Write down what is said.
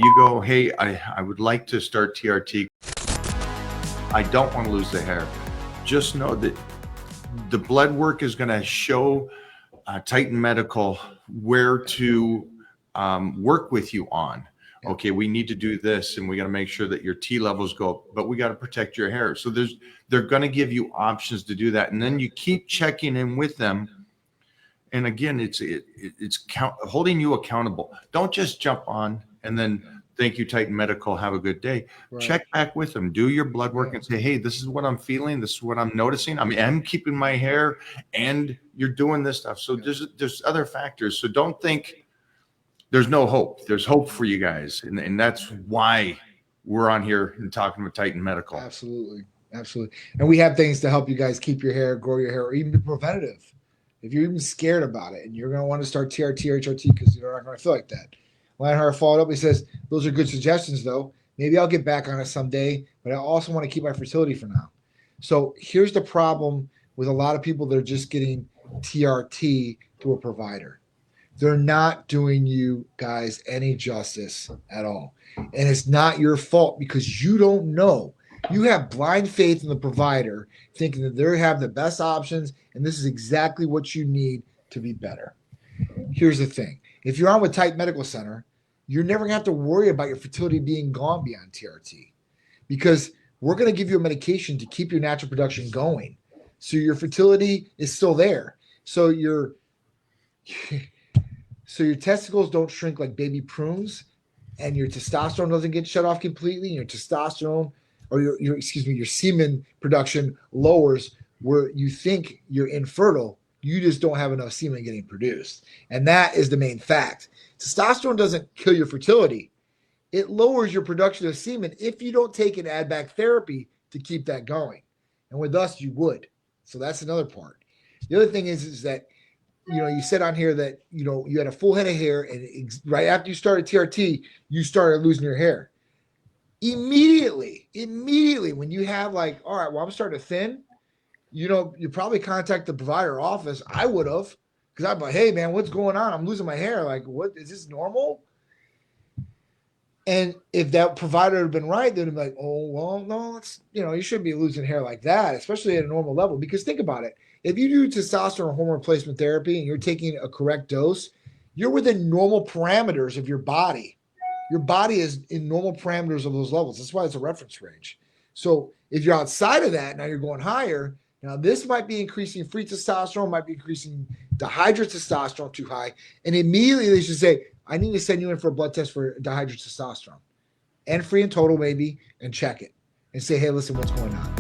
You go, hey, I would like to start TRT. I don't want to lose the hair. Just know that the blood work is going to show Titan Medical where to work with you on. Okay, we need to do this, and we got to make sure that your T levels go up, but we got to protect your hair. So they're going to give you options to do that, and then you keep checking in with them. And again, it's holding you accountable. Don't just jump on and then thank you, Titan Medical, have a good day. Right. Check back with them. Do your blood work and say, hey, this is what I'm feeling. This is what I'm noticing. I mean, I'm keeping my hair, and you're doing this stuff. So there's other factors. So don't think there's no hope. There's hope for you guys, and that's why we're on here and talking with Titan Medical. Absolutely, absolutely. And we have things to help you guys keep your hair, grow your hair, or even be preventative. If you're even scared about it and you're going to want to start TRT or HRT because you're not going to feel like that. Lionheart followed up. He says, those are good suggestions, though. Maybe I'll get back on it someday, but I also want to keep my fertility for now. So here's the problem with a lot of people that are just getting TRT through a provider. They're not doing you guys any justice at all. And it's not your fault because you don't know. You have blind faith in the provider, thinking that they have the best options, and this is exactly what you need to be better. Here's the thing. If you're on with Titan Medical Center, you're never going to have to worry about your fertility being gone beyond TRT because we're going to give you a medication to keep your natural production going. So your fertility is still there. So your testicles don't shrink like baby prunes, and your testosterone doesn't get shut off completely. Your testosterone or your semen production lowers where you think you're infertile. You just don't have enough semen getting produced. And that is the main fact. Testosterone doesn't kill your fertility. It lowers your production of semen if you don't take an add-back therapy to keep that going. And with us, you would. So that's another part. The other thing is that, you said on here that, you had a full head of hair, and right after you started TRT, you started losing your hair. Immediately, when you have all right, well, I'm starting to thin, you probably contact the provider office. I would have, because I'd be like, hey, man, what's going on? I'm losing my hair. Like, what, is this normal? And if that provider had been right, they'd be like, oh, well, no, it's, you shouldn't be losing hair like that, especially at a normal level. Because think about it. If you do testosterone hormone replacement therapy and you're taking a correct dose, you're within normal parameters of your body. Your body is in normal parameters of those levels. That's why it's a reference range. So if you're outside of that, now you're going higher. Now this might be increasing free testosterone, might be increasing dihydrotestosterone too high. And immediately they should say, I need to send you in for a blood test for dihydrotestosterone and free and total maybe, and check it and say, hey, listen, what's going on?